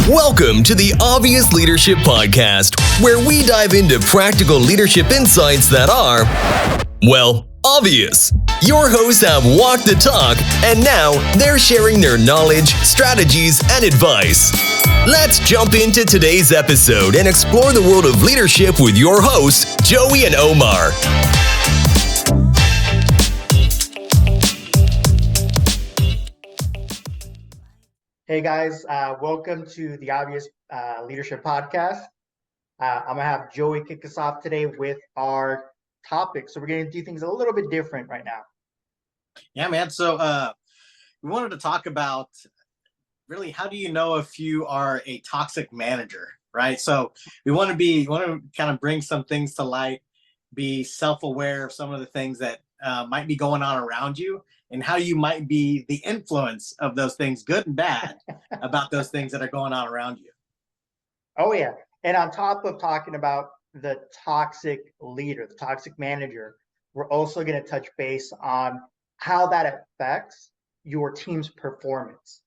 Welcome to the Obvious Leadership Podcast, where we dive into practical leadership insights that are, well, obvious. Your hosts have walked the talk, and now they're sharing their knowledge, strategies, and advice. Let's jump into today's episode and explore the world of leadership with your hosts, Joey and Omar. Hey guys, welcome to the Obvious Leadership Podcast. I'm gonna have Joey kick us off today with our topic. So we're gonna do things a little bit different right now. Yeah, man. So we wanted to talk about really how do you know if you are a toxic manager, right? So we want to kind of bring some things to light, be self-aware of some of the things that might be going on around you, and how you might be the influence of those things, good and bad, about those things that are going on around you. Oh yeah, and on top of talking about the toxic leader, the toxic manager, we're also going to touch base on how that affects your team's performance,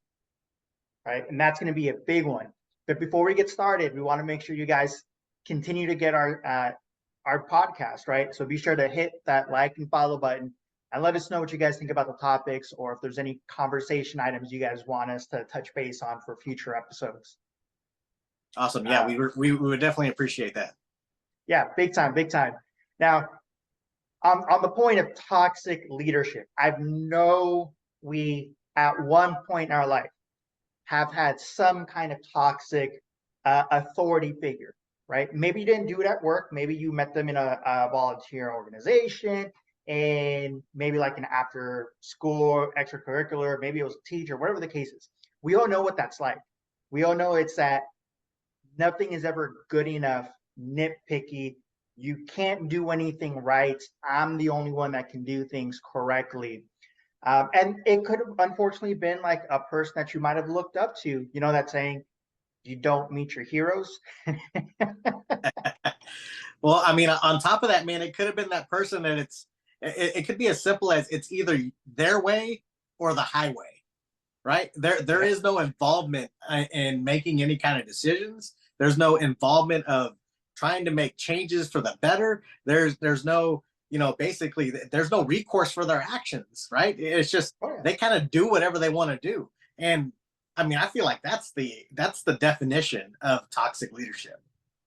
right? And that's going to be a big one. But before we get started, we want to make sure you guys continue to get our podcast, right? So be sure to hit that like and follow button and let us know what you guys think about the topics, or if there's any conversation items you guys want us to touch base on for future episodes. Awesome. Yeah, we would definitely appreciate that. Yeah, big time, big time. Now, on the point of toxic leadership, I know we, at one point in our life, have had some kind of toxic authority figure, right? Maybe you didn't do it at work. Maybe you met them in a volunteer organization, and maybe like an after school extracurricular, maybe it was a teacher, whatever the case is. We all know what that's like. We all know it's that nothing is ever good enough, nitpicky. You can't do anything right. I'm the only one that can do things correctly. And it could have unfortunately been like a person that you might have looked up to, you know, that saying, you don't meet your heroes. Well, I mean, on top of that, man, it could have been that person that it could be as simple as it's either their way or the highway, right? There is no involvement in making any kind of decisions. There's no involvement of trying to make changes for the better. There's no, basically there's no recourse for their actions, right? It's just they kind of do whatever they want to do. And I mean, I feel like that's the definition of toxic leadership.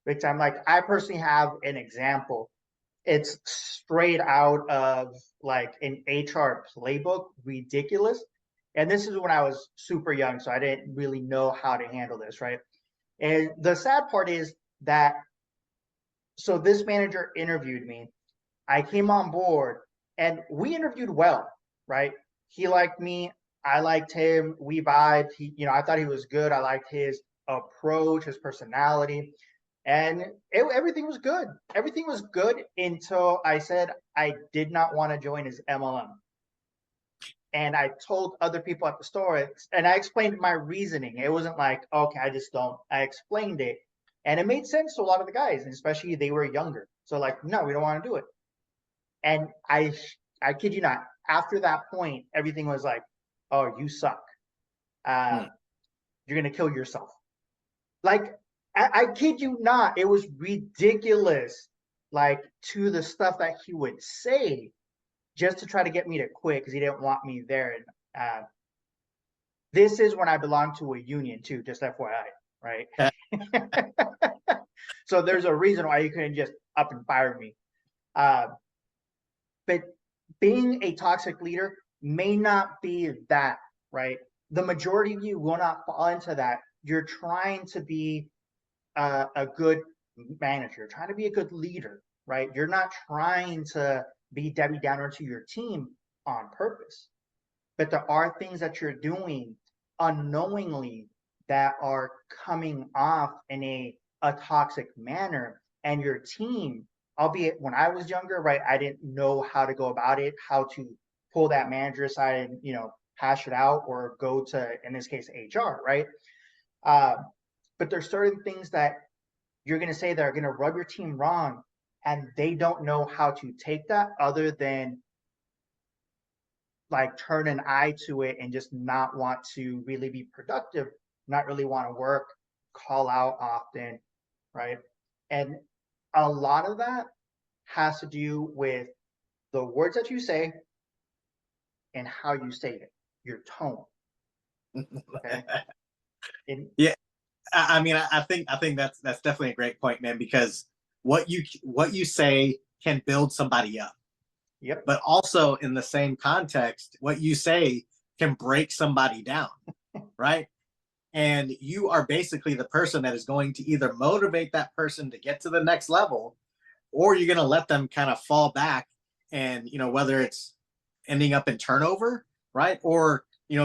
Big time. Like, I personally have an example. It's straight out of like an HR playbook, ridiculous. And this is when I was super young, so I didn't really know how to handle this, right? And the sad part is that, so this manager interviewed me. I came on board and we interviewed well, right? He liked me. I liked him. We vibed. I thought he was good. I liked his approach, his personality. And everything was good. Everything was good until I said I did not want to join his MLM. And I told other people at the store, and I explained my reasoning. It wasn't like, okay, I just don't. I explained it. And it made sense to a lot of the guys, and especially they were younger. So like, no, we don't want to do it. And I kid you not, after that point, everything was like, oh, you suck. You're going to kill yourself. Like, I kid you not, it was ridiculous, like, to the stuff that he would say just to try to get me to quit because he didn't want me there. And this is when I belonged to a union too, just FYI, right? So there's a reason why you couldn't just up and fire me. But being a toxic leader may not be that, right? The majority of you will not fall into that. You're trying to be a good manager, trying to be a good leader, right? You're not trying to be Debbie Downer to your team on purpose. But there are things that you're doing unknowingly that are coming off in a toxic manner. And your team, albeit when I was younger, right, I didn't know how to go about it, how to pull that manager aside and, hash it out, or go to, in this case, HR, right? But there's certain things that you're going to say that are going to rub your team wrong, and they don't know how to take that other than like turn an eye to it and just not want to really be productive, not really want to work call out often, right? And a lot of that has to do with the words that you say and how you say it, your tone. Okay. And Yeah, I mean, I think that's definitely a great point, man, because what you say can build somebody up, yep. but also in the same context, what you say can break somebody down, right? And you are basically the person that is going to either motivate that person to get to the next level, or you're going to let them kind of fall back, and whether it's ending up in turnover, right, or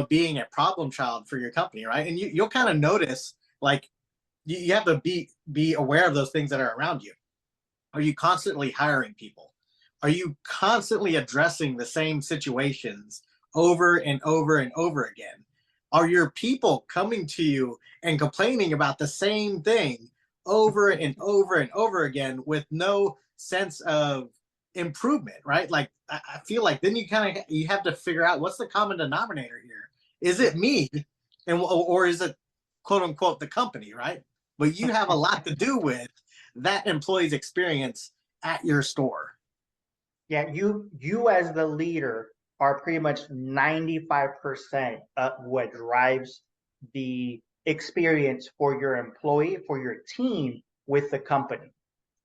being a problem child for your company, right? And you'll kind of notice, like, you have to be aware of those things that are around you. Are you constantly hiring people? Are you constantly addressing the same situations over and over and over again? Are your people coming to you and complaining about the same thing over and over and over again with no sense of improvement, right? Like, I feel like then you have to figure out, what's the common denominator here? Is it me, or is it, quote unquote, the company, right? But you have a lot to do with that employee's experience at your store. Yeah, you as the leader are pretty much 95% of what drives the experience for your employee, for your team with the company.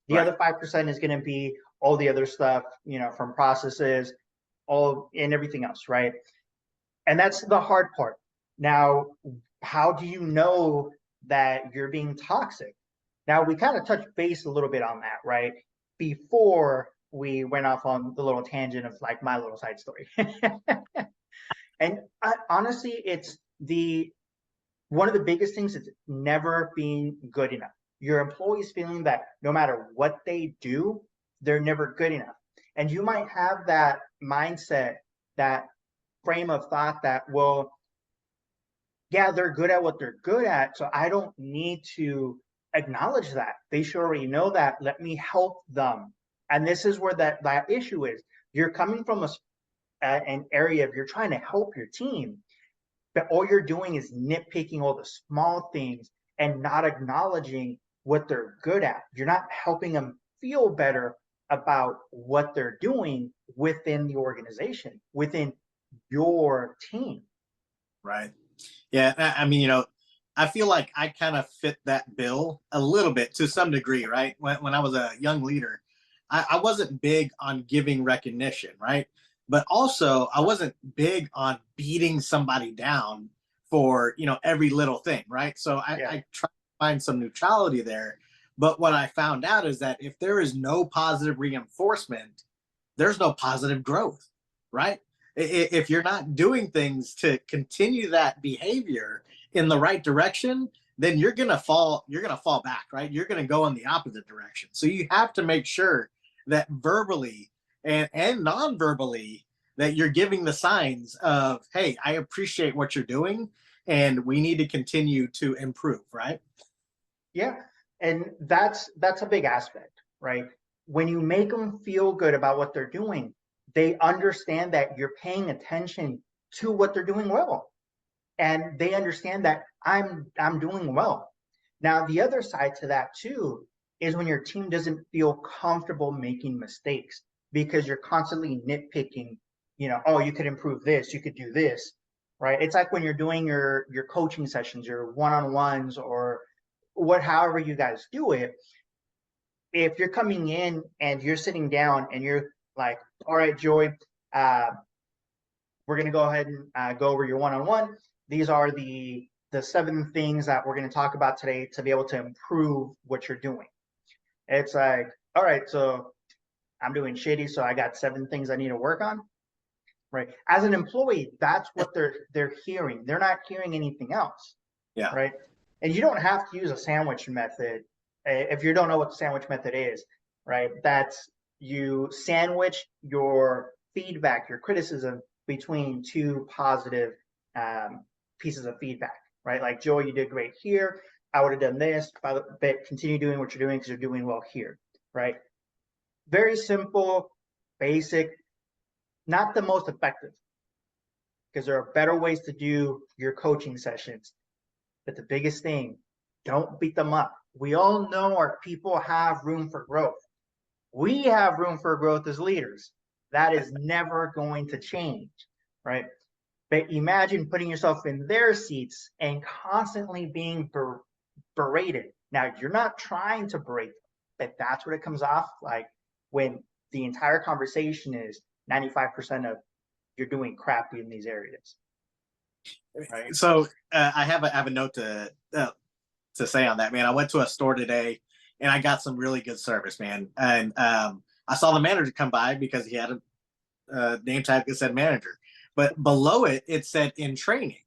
The Right. other 5% is going to be all the other stuff, from processes, all and everything else, right? And that's the hard part. Now, how do you know that you're being toxic? Now, we kind of touched base a little bit on that, right? Before we went off on the little tangent of like my little side story. And honestly, it's one of the biggest things is never being good enough. Your employees feeling that no matter what they do, they're never good enough. And you might have that mindset, that frame of thought that, well, yeah, they're good at what they're good at, so I don't need to acknowledge that. They should already know that. Let me help them. And this is where that issue is. You're coming from an area of, you're trying to help your team, but all you're doing is nitpicking all the small things and not acknowledging what they're good at. You're not helping them feel better about what they're doing within the organization, within your team. Right. Yeah. I mean, I feel like I kind of fit that bill a little bit to some degree, right? When I was a young leader, I wasn't big on giving recognition, right? But also, I wasn't big on beating somebody down for, every little thing, right? So I try to find some neutrality there. But what I found out is that if there is no positive reinforcement, there's no positive growth, right? If you're not doing things to continue that behavior in the right direction, then you're gonna fall back, right? You're gonna go in the opposite direction. So you have to make sure that verbally and non-verbally, that you're giving the signs of, hey, I appreciate what you're doing, and we need to continue to improve, right? Yeah. And that's a big aspect, right? When you make them feel good about what they're doing, they understand that you're paying attention to what they're doing well. And they understand that I'm doing well. Now, the other side to that too is when your team doesn't feel comfortable making mistakes because you're constantly nitpicking, oh, you could improve this, you could do this, right? It's like when you're doing your coaching sessions, your one-on-ones, or however you guys do it. If you're coming in and you're sitting down and you're like, all right, Joey, we're going to go ahead and go over your one-on-one. These are the 7 things that we're going to talk about today to be able to improve what you're doing. It's like, all right, so I'm doing shitty, so I got 7 things I need to work on, right? As an employee, that's what they're hearing. They're not hearing anything else, Yeah. right? And you don't have to use a sandwich method if you don't know what the sandwich method is, right? That's, you sandwich your feedback, your criticism between 2 positive pieces of feedback, right? Like, Joey, you did great here. I would have done this, but continue doing what you're doing because you're doing well here, right? Very simple, basic, not the most effective, because there are better ways to do your coaching sessions. But the biggest thing don't beat them up. We all know our people have room for growth. We have room for growth as leaders. That is never going to change, right? But imagine putting yourself in their seats and constantly being berated. Now, you're not trying to berate them, but that's what it comes off like when the entire conversation is 95% of you're doing crappy in these areas. Right. So I have a note to say on that, man. I went to a store today and I got some really good service, man. And I saw the manager come by because he had a name tag that said manager, but below it, it said in training.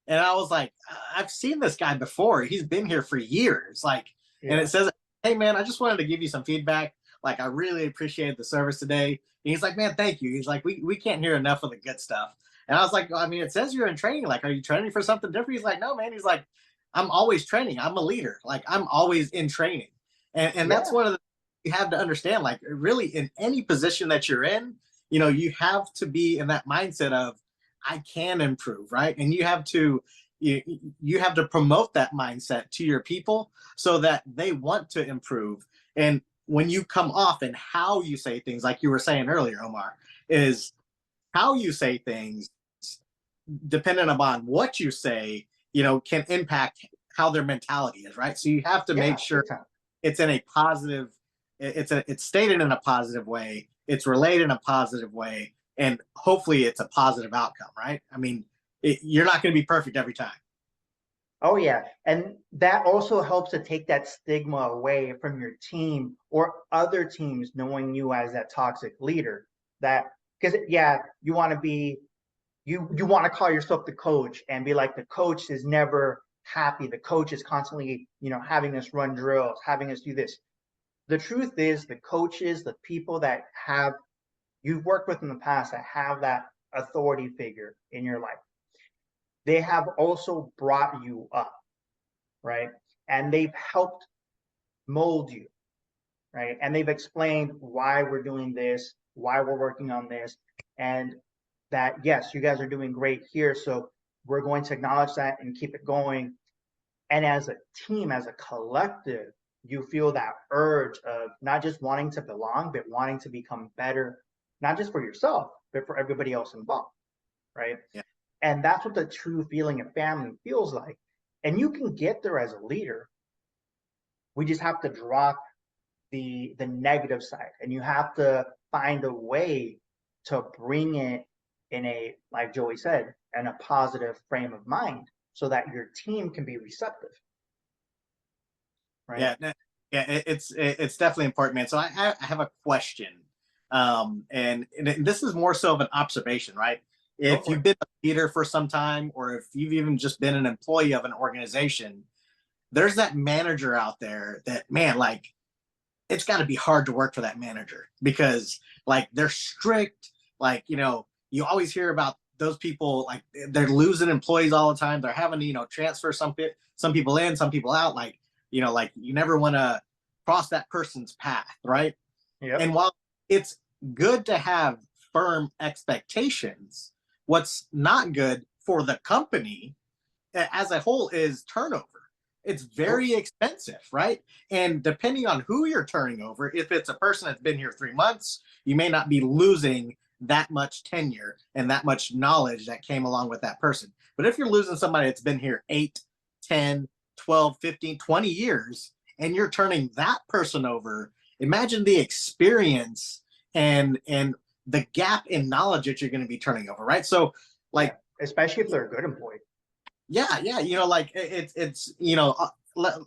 And I was like, I've seen this guy before. He's been here for years. Like, yeah. And it says, hey, man, I just wanted to give you some feedback. Like, I really appreciated the service today. And he's like, man, thank you. He's like, we can't hear enough of the good stuff. And I was like, well, I mean, it says you're in training. Like, are you training for something different? He's like, no, man. He's like, I'm always training. I'm a leader. Like, I'm always in training. And that's one of the you have to understand, like, really in any position that you're in, you know, you have to be in that mindset of, I can improve, right? And you have to promote that mindset to your people so that they want to improve. And when you come off and how you say things, like you were saying earlier, Omar, is how you say things, depending upon what you say, you know, can impact how their mentality is, right? So you have to make sure it's in a positive, it's stated in a positive way, it's relayed in a positive way, and hopefully it's a positive outcome, right? I mean, you're not going to be perfect every time. Oh, yeah. And that also helps to take that stigma away from your team or other teams knowing you as that toxic leader. That, because, yeah, you want to be, you want to call yourself the coach and be like, the coach is never happy. The coach is constantly, you know, having us run drills, having us do this. The truth is, the coaches, the people that have you've worked with in the past that have that authority figure in your life, they have also brought you up, right? And they've helped mold you, right? And they've explained why we're doing this, why we're working on this, and that, yes, you guys are doing great here. So we're going to acknowledge that and keep it going. And as a team, as a collective, you feel that urge of not just wanting to belong, but wanting to become better, not just for yourself, but for everybody else involved, right? Yeah. And that's what the true feeling of family feels like. And you can get there as a leader. We just have to drop the negative side, and you have to find a way to bring it in a, like Joey said, in a positive frame of mind so that your team can be receptive. Right? Yeah, it's definitely important, man. So I have a question. And this is more so of an observation, right? If you've been a leader for some time, or if you've even just been an employee of an organization, there's that manager out there that, man, like, it's got to be hard to work for that manager because, like, they're strict. Like, you know, you always hear about those people, like, they're losing employees all the time. They're having to, you know, transfer some people in, some people out. Like, you know, like, you never want to cross that person's path, right? Yep. And while it's good to have firm expectations, what's not good for the company as a whole is turnover. It's very expensive, right? And depending on who you're turning over, if it's a person that's been here 3 months, you may not be losing that much tenure and that much knowledge that came along with that person. But if you're losing somebody that's been here 8, 10, 12, 15, 20 years, and you're turning that person over, imagine the experience and the gap in knowledge that you're going to be turning over, right? So, like, especially if they're a good employee. Yeah, you know, like, it's you know,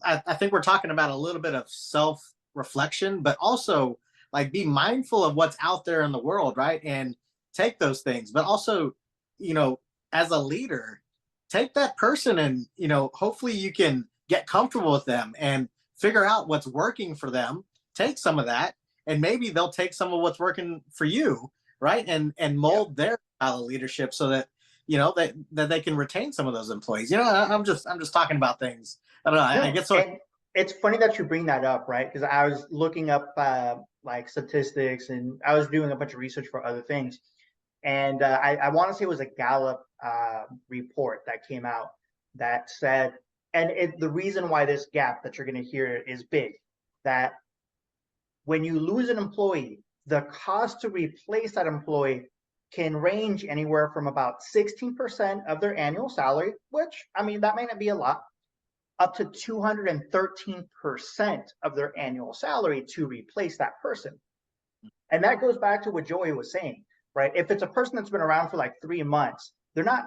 I think we're talking about a little bit of self-reflection, but also, like, be mindful of what's out there in the world, right? And take those things, but also, you know, as a leader, take that person and, you know, hopefully you can get comfortable with them and figure out what's working for them, take some of that, and maybe they'll take some of what's working for you, right? And mold their style of leadership so that, you know, that they can retain some of those employees. You know, I'm just talking about things. I don't know. I get so. And it's funny that you bring that up, right? Because I was looking up like statistics, and I was doing a bunch of research for other things. And I want to say it was a Gallup report that came out that said And the reason why this gap that you're going to hear is big, that when you lose an employee, the cost to replace that employee can range anywhere from about 16% of their annual salary, which, I mean, that may not be a lot, up to 213% of their annual salary to replace that person. And that goes back to what Joey was saying, right? If it's a person that's been around for like 3 months, they're not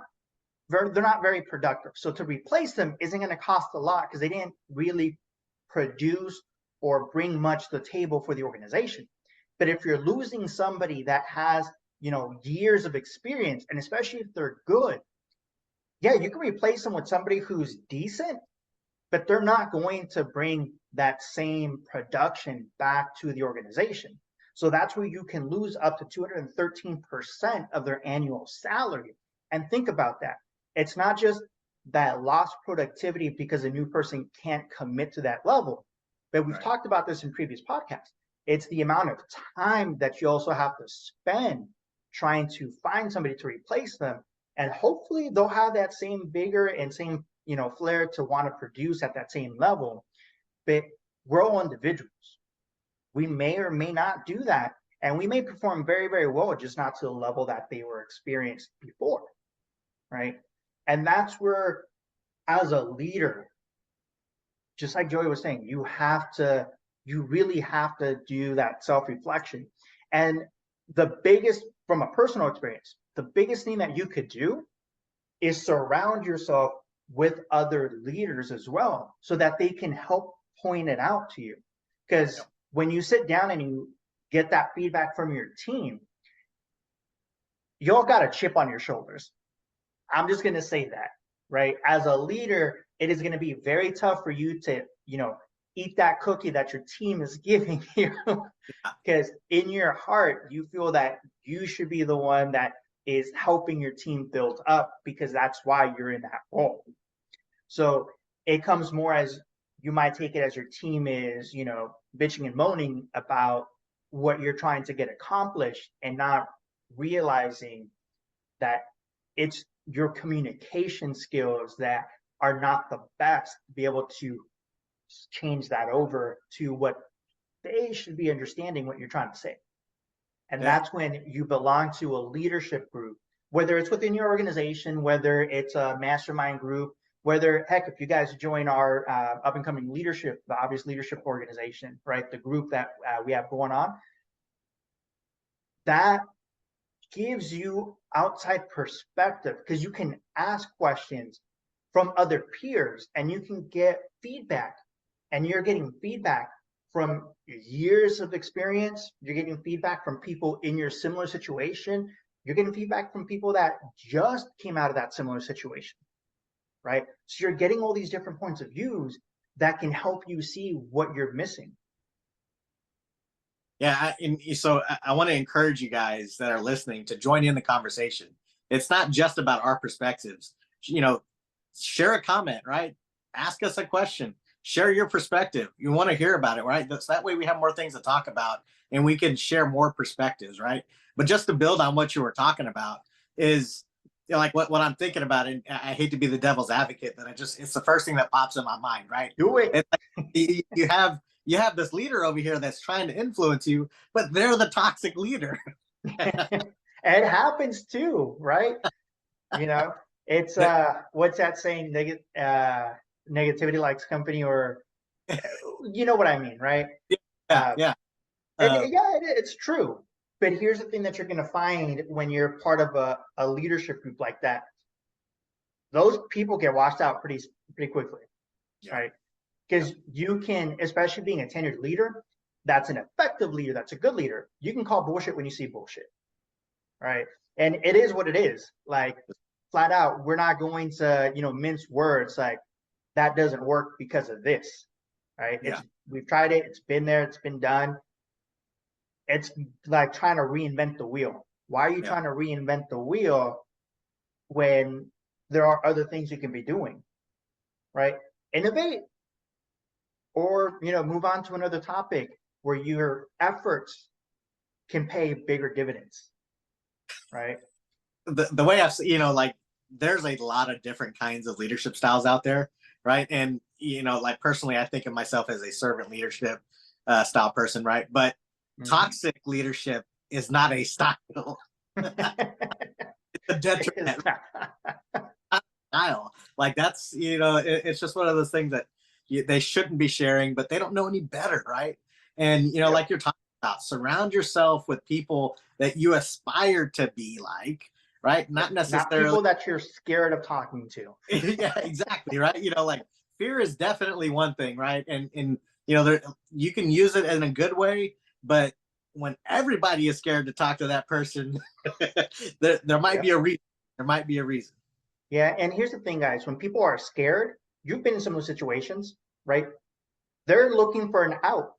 very productive. So to replace them isn't going to cost a lot because they didn't really produce or bring much to the table for the organization. But if you're losing somebody that has, years of experience, and especially if they're good, yeah, you can replace them with somebody who's decent, but they're not going to bring that same production back to the organization. So that's where you can lose up to 213% of their annual salary. And think about that. It's not just that lost productivity because a new person can't commit to that level, but we've talked about this in previous podcasts. It's the amount of time that you also have to spend trying to find somebody to replace them. And hopefully they'll have that same vigor and same, flair to want to produce at that same level. But we're all individuals. We may or may not do that. And we may perform very, very well, just not to the level that they were experienced before, right? And that's where, as a leader, just like Joey was saying, you really have to do that self-reflection. And from a personal experience, the biggest thing that you could do is surround yourself with other leaders as well, so that they can help point it out to you. Because when you sit down and you get that feedback from your team, you all got a chip on your shoulders. I'm just going to say that, right? As a leader, it is going to be very tough for you to, eat that cookie that your team is giving you, because in your heart, you feel that you should be the one that is helping your team build up, because that's why you're in that role. So it comes more as, you might take it as your team is, bitching and moaning about what you're trying to get accomplished, and not realizing that it's your communication skills that are not the best to be able to change that over to what they should be understanding what you're trying to say. And that's when you belong to a leadership group, whether it's within your organization, whether it's a mastermind group, whether, heck, if you guys join our up and coming leadership, the Obvious Leadership Organization, right? The group that we have going on, that gives you outside perspective, because you can ask questions from other peers and you can get feedback. And you're getting feedback from years of experience. You're getting feedback from people in your similar situation. You're getting feedback from people that just came out of that similar situation, right? So you're getting all these different points of views that can help you see what you're missing. Yeah, so I want to encourage you guys that are listening to join in the conversation. It's not just about our perspectives. Share a comment, right? Ask us a question. Share your perspective. You want to hear about it, right? So that way we have more things to talk about and we can share more perspectives, right? But just to build on what you were talking about is, like what I'm thinking about, and I hate to be the devil's advocate, but it's the first thing that pops in my mind, right? Do it. It's like you have this leader over here that's trying to influence you, but they're the toxic leader. It happens too, right? It's what's that saying? Negativity likes company, or you know what I mean, right? It's true. But here's the thing that you're going to find when you're part of a leadership group like that: those people get washed out pretty quickly, right? Because you can, especially being a tenured leader, that's an effective leader, that's a good leader, you can call bullshit when you see bullshit, right? And it is what it is. Like, flat out, we're not going to mince words like, that doesn't work because of this, right? We've tried it, it's been there, it's been done. It's like trying to reinvent the wheel. Why are you trying to reinvent the wheel when there are other things you can be doing, right? Innovate, or move on to another topic where your efforts can pay bigger dividends, right? The way I've like, there's a lot of different kinds of leadership styles out there. right? And like personally, I think of myself as a servant leadership style person, right? But toxic leadership is not a style. It's a detriment style. Like that's it's just one of those things that they shouldn't be sharing, but they don't know any better, right? And like you're talking about, surround yourself with people that you aspire to be like, right? Not necessarily not people that you're scared of talking to. Yeah, exactly, right? Like fear is definitely one thing, right? And there, you can use it in a good way, but when everybody is scared to talk to that person, there might be a reason. There might be a reason. Yeah, and here's the thing, guys. When people are scared, you've been in some of those situations, right? They're looking for an out.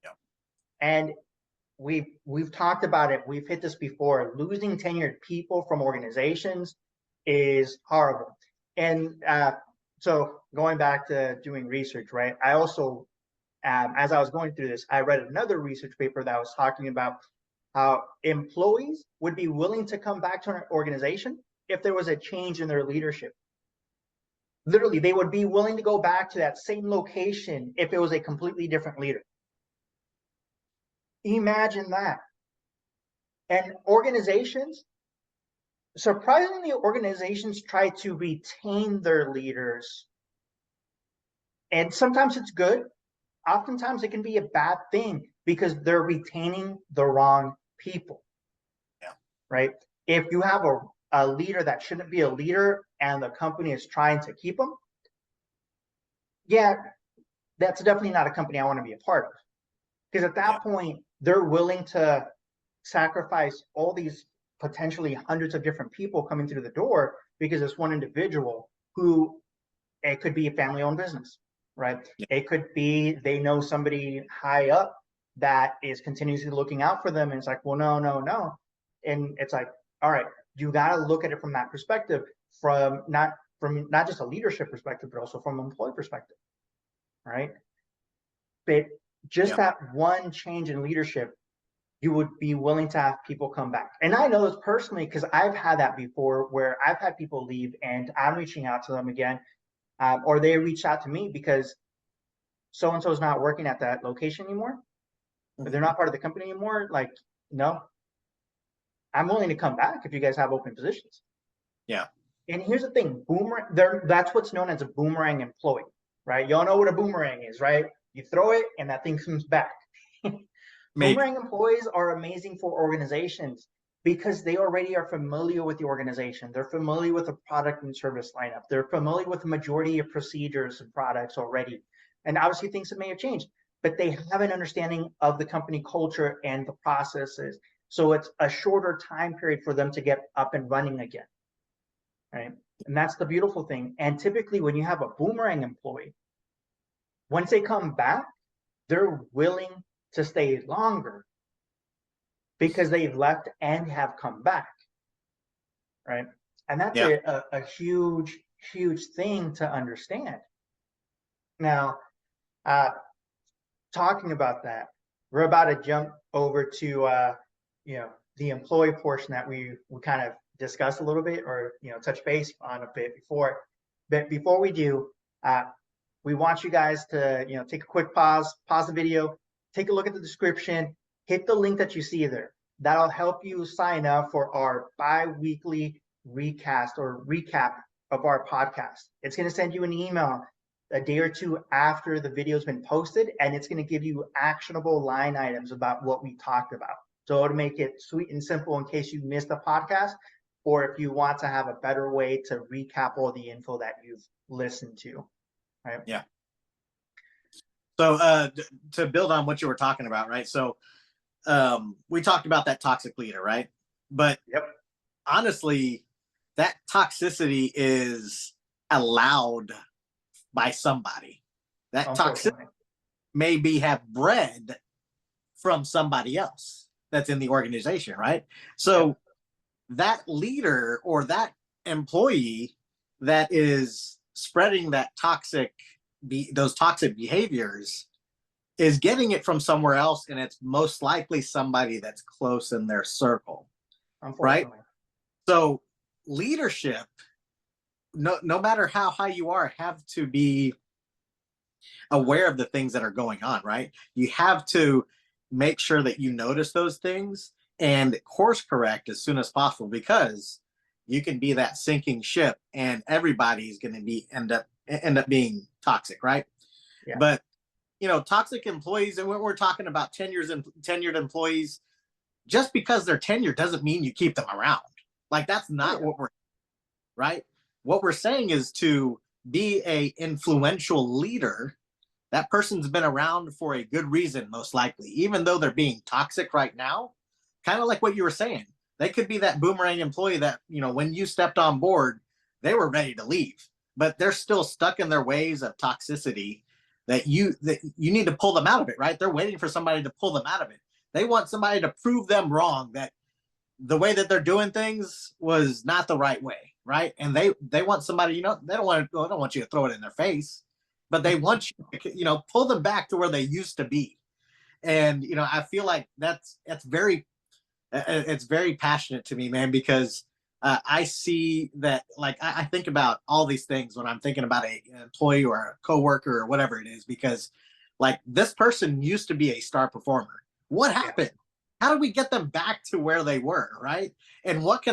Yeah. And we've talked about it. We've hit this before. Losing tenured people from organizations is horrible. And so going back to doing research, right? I also, as I was going through this, I read another research paper that was talking about how employees would be willing to come back to an organization if there was a change in their leadership. Literally, they would be willing to go back to that same location if it was a completely different leader. Imagine that. And organizations, surprisingly, organizations try to retain their leaders. And sometimes it's good. Oftentimes it can be a bad thing because they're retaining the wrong people. Yeah. Right? If you have a leader that shouldn't be a leader and the company is trying to keep them, yeah, that's definitely not a company I want to be a part of. Because at that point, they're willing to sacrifice all these potentially hundreds of different people coming through the door because it's one individual who, it could be a family-owned business, right? Yeah. It could be they know somebody high up that is continuously looking out for them, and it's like, well, no. And it's like, all right, you got to look at it from that perspective, from not just a leadership perspective, but also from an employee perspective, right? But just that one change in leadership, you would be willing to have people come back. And I know this personally because I've had that before, where I've had people leave and I'm reaching out to them again, or they reach out to me because so-and-so is not working at that location anymore, or they're not part of the company anymore. Like, no, I'm willing to come back if you guys have open positions. Yeah. And here's the thing, that's what's known as a boomerang employee, right? Y'all know what a boomerang is, right? You throw it and that thing comes back. Boomerang employees are amazing for organizations because they already are familiar with the organization. They're familiar with the product and service lineup. They're familiar with the majority of procedures and products already. And obviously things that may have changed, but they have an understanding of the company culture and the processes. So it's a shorter time period for them to get up and running again, right? And that's the beautiful thing. And typically when you have a boomerang employee, once they come back, they're willing to stay longer because they've left and have come back, right? And that's a huge thing to understand. Now, talking about that, we're about to jump over to the employee portion that we kind of discussed a little bit, or touch base on a bit before. But before we do, we want you guys to take a quick pause the video, take a look at the description, hit the link that you see there. That'll help you sign up for our bi-weekly recap of our podcast. It's going to send you an email a day or two after the video has been posted, and it's going to give you actionable line items about what we talked about. So it'll make it sweet and simple in case you missed the podcast, or if you want to have a better way to recap all the info that you've listened to. Right? Yeah. So to build on what you were talking about, right? So we talked about that toxic leader, right? But honestly, that toxicity is allowed by somebody. That toxicity maybe have bred from somebody else that's in the organization, right? So that leader or that employee that is spreading that those toxic behaviors is getting it from somewhere else, and it's most likely somebody that's close in their circle, right? So leadership no matter how high you are, have to be aware of the things that are going on, right? You have to make sure that you notice those things and course correct as soon as possible, because you can be that sinking ship and everybody's going to be end up being toxic, right? Yeah. But toxic employees, and when we're talking about tenured employees, just because they're tenured doesn't mean you keep them around. Like, that's not what we're, right? What we're saying is to be a influential leader. That person's been around for a good reason, most likely, even though they're being toxic right now. Kind of like what you were saying, they could be that boomerang employee that, when you stepped on board, they were ready to leave, but they're still stuck in their ways of toxicity that you need to pull them out of it, right? They're waiting for somebody to pull them out of it. They want somebody to prove them wrong, that the way that they're doing things was not the right way, right? And they want somebody, they don't want you to throw it in their face, but they want you to, pull them back to where they used to be. And I feel like it's very passionate to me, man, because I see that, like, I think about all these things when I'm thinking about an employee or a coworker or whatever it is, because, like, this person used to be a star performer. What happened? How do we get them back to where they were, right? And what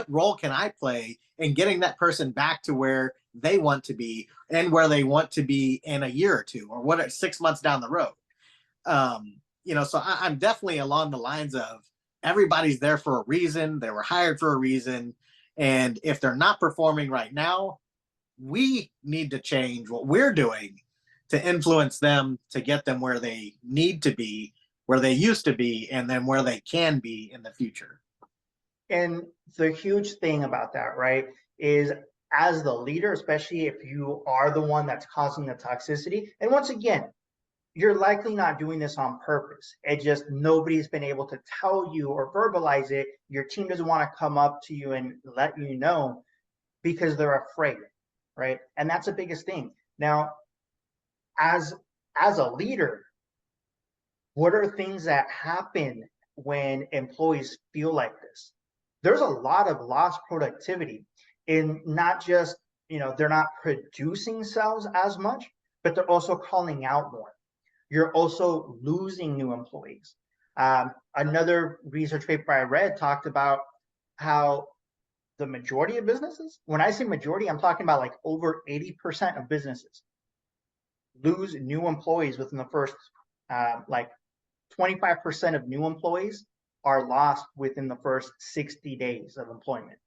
role can I play in getting that person back to where they want to be and where they want to be in a year or two, or 6 months down the road? So I'm definitely along the lines of, everybody's there for a reason. They were hired for a reason. And if they're not performing right now, we need to change what we're doing to influence them, to get them where they need to be, where they used to be, and then where they can be in the future. And the huge thing about that, right, is as the leader, especially if you are the one that's causing the toxicity, and once again, you're likely not doing this on purpose. It just, nobody's been able to tell you or verbalize it. Your team doesn't want to come up to you and let you know because they're afraid, right? And that's the biggest thing. Now, as a leader, what are things that happen when employees feel like this? There's a lot of lost productivity in not just, they're not producing cells as much, but they're also calling out more. You're also losing new employees. Another research paper I read talked about how the majority of businesses, when I say majority, I'm talking about like over 80% of businesses, lose new employees within the first, 25% of new employees are lost within the first 60 days of employment.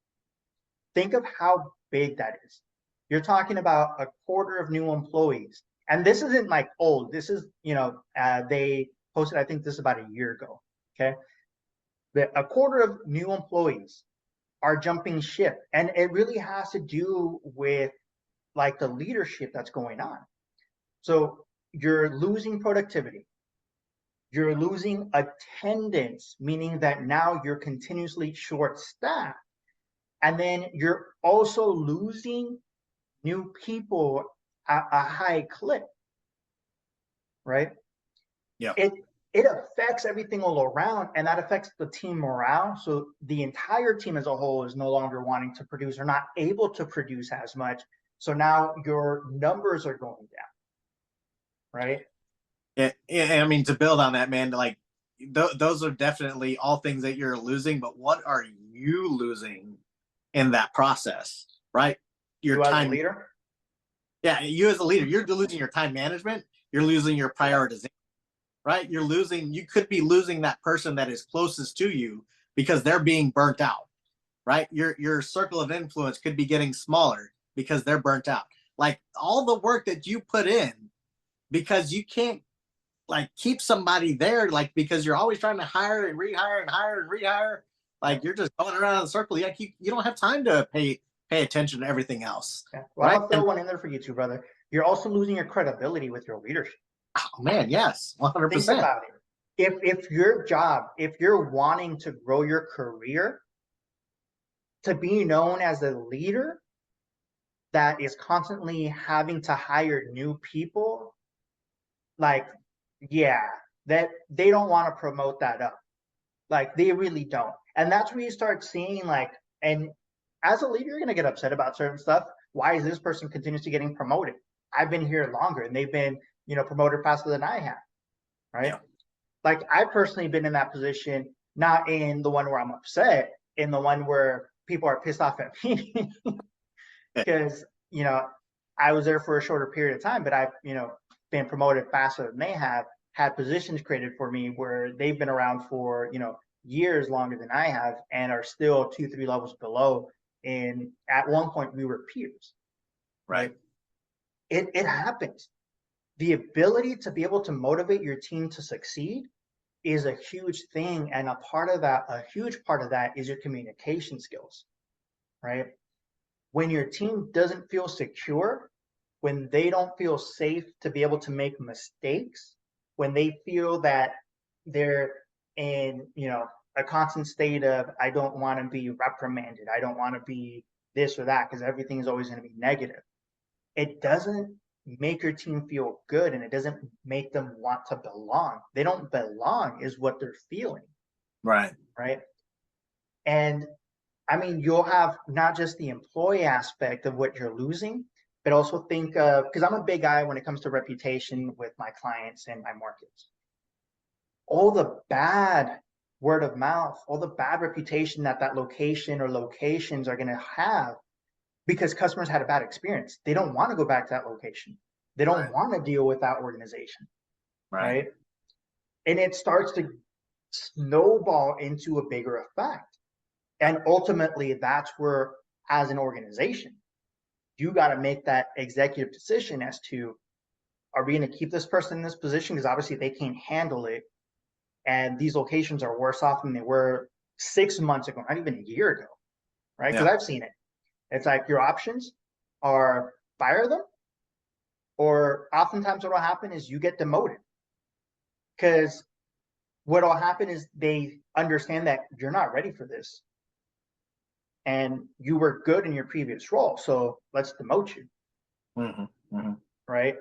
Think of how big that is. You're talking about a quarter of new employees. And this isn't like old. This is, they posted, I think this is about a year ago. Okay. A quarter of new employees are jumping ship. And it really has to do with like the leadership that's going on. So you're losing productivity. You're losing attendance, meaning that now you're continuously short-staffed. And then you're also losing new people at a high clip, right? Yeah. It affects everything all around, and that affects the team morale. So the entire team as a whole is no longer wanting to produce or not able to produce as much. So now your numbers are going down, right? And I mean, to build on that, man, like those are definitely all things that you're losing, but what are you losing in that process, right? Your you time as a leader. Yeah, you as a leader, you're losing your time management. You're losing your prioritization, right? You could be losing that person that is closest to you because they're being burnt out, right? Your circle of influence could be getting smaller because they're burnt out. Like, all the work that you put in, because you can't like keep somebody there, like, because you're always trying to hire and rehire and hire and rehire. Like, you're just going around in a circle. Yeah, you don't have time to pay attention to everything else. Yeah. Well, right? I'll throw one in there for you too, brother. You're also losing your credibility with your leadership. Oh man, yes, 100%. Think about it. If your job, if you're wanting to grow your career, to be known as a leader that is constantly having to hire new people, like, yeah, that they don't want to promote that up. Like, they really don't. And that's where you start seeing, like, and as a leader, you're going to get upset about certain stuff, why is this person continuously getting promoted? I've been here longer and they've been, promoted faster than I have, right? Yeah. Like I've personally been in that position, not in the one where I'm upset, in the one where people are pissed off at me because, I was there for a shorter period of time, but I've, been promoted faster than they have, had positions created for me where they've been around for, years longer than I have and are still 2-3 levels below. And at one point we were peers. Right. It happens. The ability to be able to motivate your team to succeed is a huge thing. And a huge part of that is your communication skills, right? When your team doesn't feel secure, when they don't feel safe to be able to make mistakes, when they feel that they're in, a constant state of, I don't want to be reprimanded, I don't want to be this or that, because everything is always going to be negative. It doesn't make your team feel good, and it doesn't make them want to belong. They don't belong is what they're feeling. Right. And I mean, you'll have not just the employee aspect of what you're losing, but also think of, because I'm a big guy when it comes to reputation with my clients and my markets. All the bad word of mouth, all the bad reputation that location or locations are going to have because customers had a bad experience. They don't want to go back to that location. They don't want to deal with that organization. Right. And it starts to snowball into a bigger effect. And ultimately, that's where, as an organization, you got to make that executive decision as to, are we going to keep this person in this position? Because obviously they can't handle it. And these locations are worse off than they were 6 months ago, not even a year ago, right? Because I've seen it. It's like your options are fire them, or oftentimes what will happen is you get demoted. Because what will happen is they understand that you're not ready for this. And you were good in your previous role, so let's demote you. Right?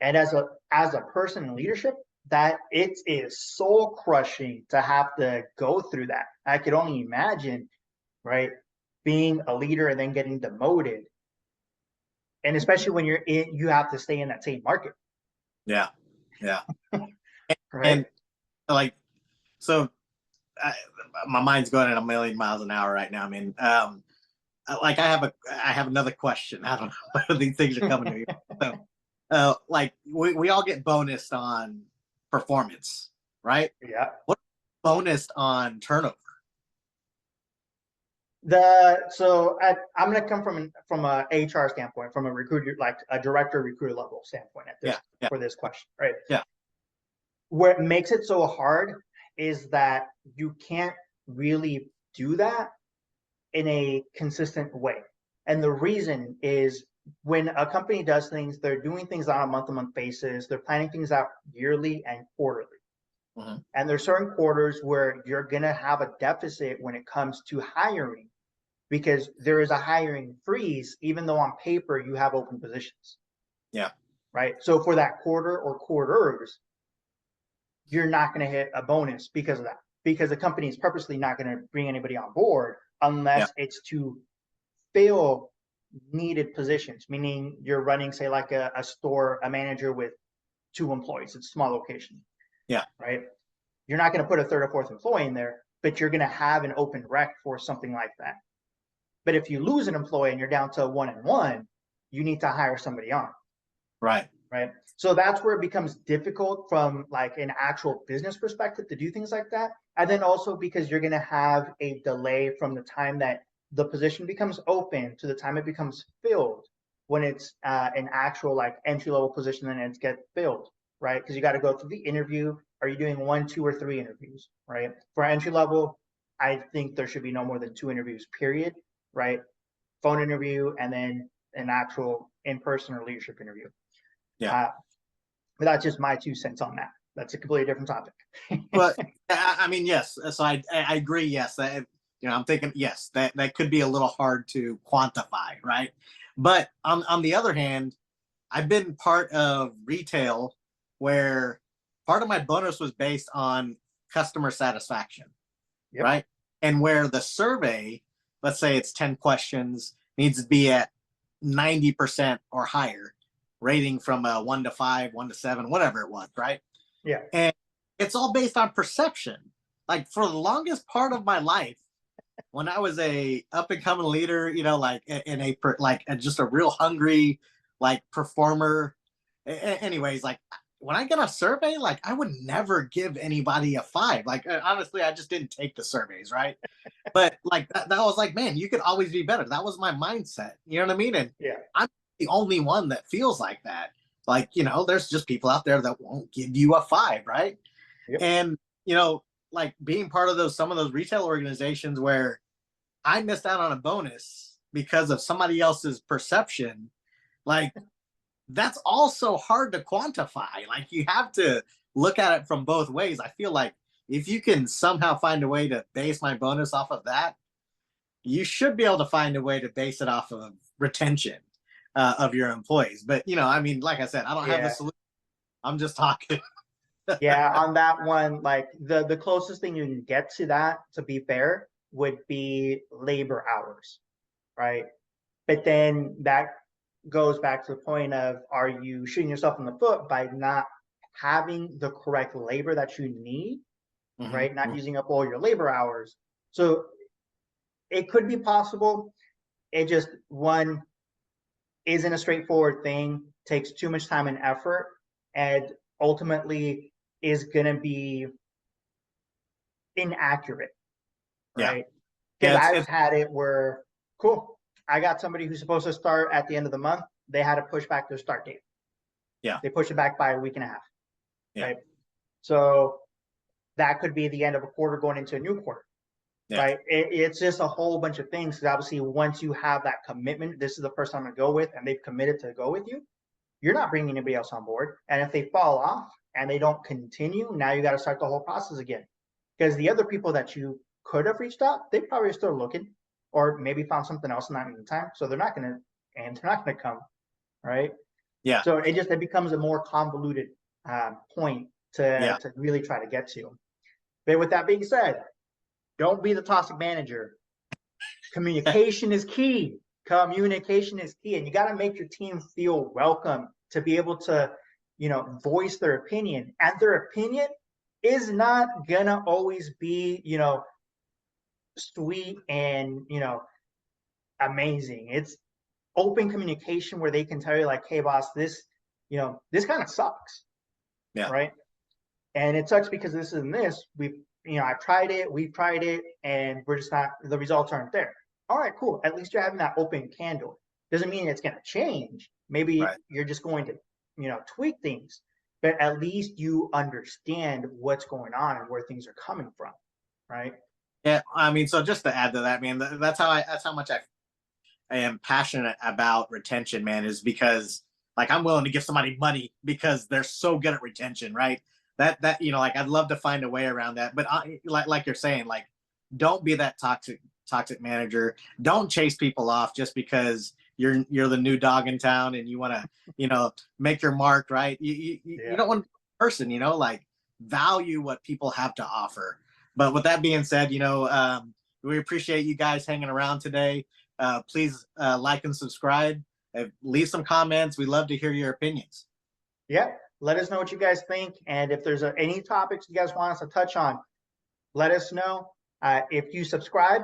And as a person in leadership, that it is soul crushing to have to go through that. I could only imagine, right, being a leader and then getting demoted, and especially when you have to stay in that same market. Yeah. Right. And like, so my mind's going at a million miles an hour right now. I mean, like I have another question. I don't know whether these things are coming to me. So, like we all get bonused on performance, right? Yeah. What bonused on turnover? I'm going to come from a HR standpoint, from a recruiter, like a director recruiter level standpoint at this for this question, right? Yeah. What makes it so hard is that you can't really do that in a consistent way. And the reason is, when a company does things, they're doing things on a month-to-month basis. They're planning things out yearly and quarterly. And there's certain quarters where you're going to have a deficit when it comes to hiring, because there is a hiring freeze, even though on paper you have open positions. Yeah. Right. So for that quarter or quarters, you're not going to hit a bonus because of that, because the company is purposely not going to bring anybody on board unless it's to fill needed positions, meaning you're running, say, like a manager with 2 employees. It's a small location. Yeah. Right. You're not going to put a 3rd or 4th employee in there, but you're going to have an open rec for something like that. But if you lose an employee and you're down to 1 and 1, you need to hire somebody on. Right. So that's where it becomes difficult from like an actual business perspective to do things like that. And then also because you're going to have a delay from the time that the position becomes open to the time it becomes filled, when it's an actual like entry-level position and it gets filled, right? Because you got to go through the interview. Are you doing 1, 2, or 3 interviews, right? For entry level, I think there should be no more than 2 interviews, period, right? Phone interview and then an actual in-person or leadership interview. Yeah. But that's just my 2 cents on that. That's a completely different topic. But I mean, yes. So I agree. Yes. I'm thinking, yes, that could be a little hard to quantify. Right. But on the other hand, I've been part of retail where part of my bonus was based on customer satisfaction. Yep. Right. And where the survey, let's say it's 10 questions, needs to be at 90% or higher rating from a 1 to 5, 1 to 7, whatever it was, right? Yeah. And it's all based on perception. Like for the longest part of my life, when I was a up and coming leader, like just a real hungry, like performer. Anyways, like when I get a survey, like I would never give anybody a 5. Like honestly, I just didn't take the surveys, right? But like that was like, man, you could always be better. That was my mindset. You know what I mean? And yeah, I'm the only one that feels like that. Like, there's just people out there that won't give you a 5, right? Yep. And, like being part of some of those retail organizations where I missed out on a bonus because of somebody else's perception, like that's also hard to quantify. Like you have to look at it from both ways. I feel like if you can somehow find a way to base my bonus off of that, you should be able to find a way to base it off of retention of your employees. But, like I said, I don't have the solution. I'm just talking. Yeah, on that one, like the closest thing you can get to that, to be fair, would be labor hours, right? But then that goes back to the point of, are you shooting yourself in the foot by not having the correct labor that you need, right? Not using up all your labor hours. So it could be possible. It just, one, isn't a straightforward thing, takes too much time and effort, and ultimately is going to be inaccurate, right? Because I've had it where, cool, I got somebody who's supposed to start at the end of the month. They had to push back their start date. Yeah. They pushed it back by a week and a half, yeah. right? So that could be the end of a quarter going into a new quarter, right? It's just a whole bunch of things. Because obviously, once you have that commitment, this is the person I'm going to go with, and they've committed to go with you, you're not bringing anybody else on board. And if they fall off and they don't continue, now you got to start the whole process again. Because the other people that you could have reached out, they probably are still looking, or maybe found something else in that meantime. So they're not going to come, right? Yeah. So it becomes a more convoluted point to really try to get to. But with that being said, don't be the toxic manager. Communication is key. Communication is key, and you got to make your team feel welcome to be able to, voice their opinion. And their opinion is not gonna always be, sweet and, amazing. It's open communication where they can tell you, like, hey, boss, this kind of sucks. Yeah. Right. And it sucks because this and this. We've tried it, and we're just not, the results aren't there. All right, cool. At least you're having that open candor. Doesn't mean it's going to change. Maybe you're just going to, tweak things, but at least you understand what's going on and where things are coming from. Right. Yeah. I mean, so just to add to that, man, that's how much I am passionate about retention, man, is because like I'm willing to give somebody money because they're so good at retention. Right. That, like I'd love to find a way around that. But like you're saying, like, don't be that toxic manager. Don't chase people off just because you're the new dog in town and you want to, make your mark, right? You don't want to be a person, like value what people have to offer. But with that being said, we appreciate you guys hanging around today. Please like and subscribe. Leave some comments. We love to hear your opinions. Yeah. Let us know what you guys think. And if there's any topics you guys want us to touch on, let us know. If you subscribe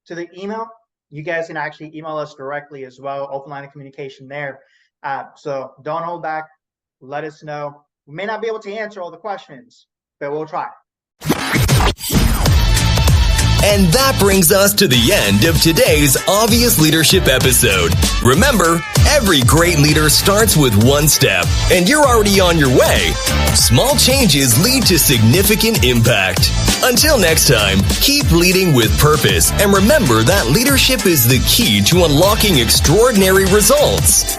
to the email, you guys can actually email us directly as well. Open line of communication there. So don't hold back. Let us know. We may not be able to answer all the questions, but we'll try. And that brings us to the end of today's Obvious Leadership episode. Remember, every great leader starts with one step, and you're already on your way. Small changes lead to significant impact. Until next time, keep leading with purpose, and remember that leadership is the key to unlocking extraordinary results.